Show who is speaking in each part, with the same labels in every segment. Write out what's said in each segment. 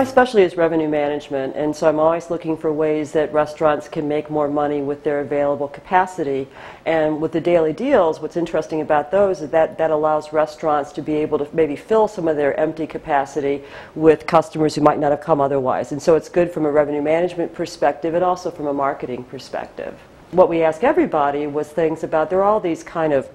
Speaker 1: My specialty is revenue management, and so I'm always looking for ways that restaurants can make more money with their available capacity. And with the daily deals, what's interesting about those is that that allows restaurants to be able to maybe fill some of their empty capacity with customers who might not have come otherwise. And so it's good from a revenue management perspective and also from a marketing perspective. What we asked everybody was things about, there are all these kind of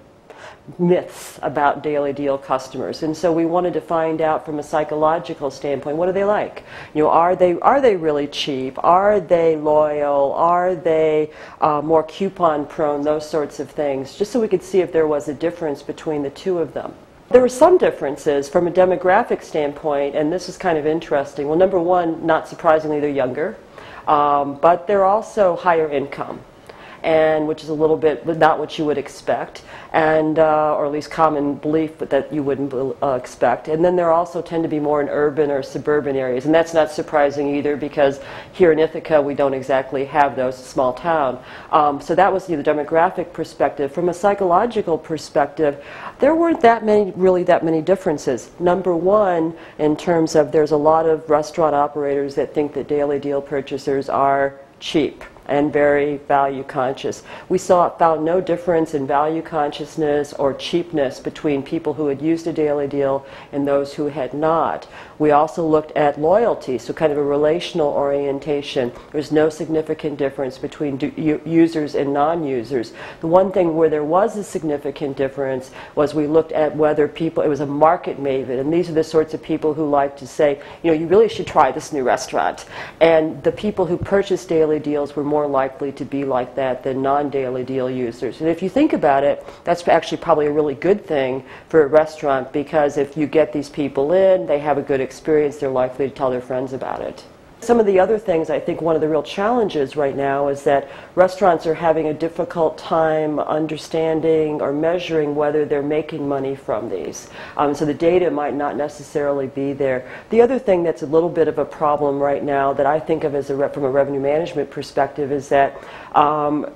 Speaker 1: myths about daily deal customers, and so we wanted to find out from a psychological standpoint, what are they like? You know, are they really cheap? Are they loyal? Are they more coupon prone? Those sorts of things, just so we could see if there was a difference between the two of them. There were some differences from a demographic standpoint, and this is kind of interesting. Well, number one, not surprisingly, they're younger, but they're also higher income, and which is a little bit not what you would expect, and or at least common belief, but that you wouldn't expect. And then there also tend to be more in urban or suburban areas, and that's not surprising either, because here in Ithaca we don't exactly have those, small town. So that was the demographic perspective. From a psychological perspective, there weren't really that many differences. Number one, in terms of, there's a lot of restaurant operators that think that daily deal purchasers are cheap and very value conscious. We found no difference in value consciousness or cheapness between people who had used a daily deal and those who had not. We also looked at loyalty, so kind of a relational orientation. There's no significant difference between users and non-users. The one thing where there was a significant difference was we looked at whether people, it was a market maven, and these are the sorts of people who like to say, you know, you really should try this new restaurant. And the people who purchased daily deals were more likely to be like that than non-daily deal users. And if you think about it, that's actually probably a really good thing for a restaurant, because if you get these people in, they have a good experience, they're likely to tell their friends about it. Some of the other things, I think one of the real challenges right now is that restaurants are having a difficult time understanding or measuring whether they're making money from these. So the data might not necessarily be there. The other thing that's a little bit of a problem right now that I think of as from a revenue management perspective is that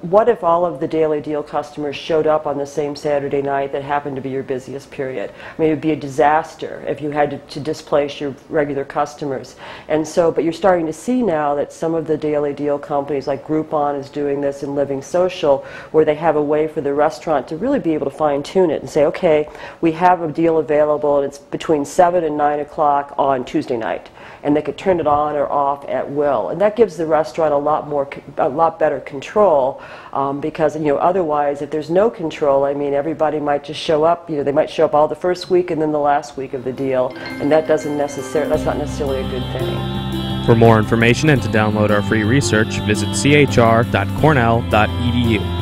Speaker 1: what if all of the daily deal customers showed up on the same Saturday night that happened to be your busiest period? I mean, it would be a disaster if you had to displace your regular customers. And so, but you're starting to see now that some of the daily deal companies like Groupon is doing this in Living Social, where they have a way for the restaurant to really be able to fine-tune it and say, okay, we have a deal available and it's between 7 and 9 o'clock on Tuesday night, and they could turn it on or off at will. And that gives the restaurant a lot better control, because, you know, otherwise if there's no control, I mean, everybody might just show up, you know, they might show up all the first week and then the last week of the deal, and that's not necessarily a good thing.
Speaker 2: For more information and to download our free research, visit chr.cornell.edu.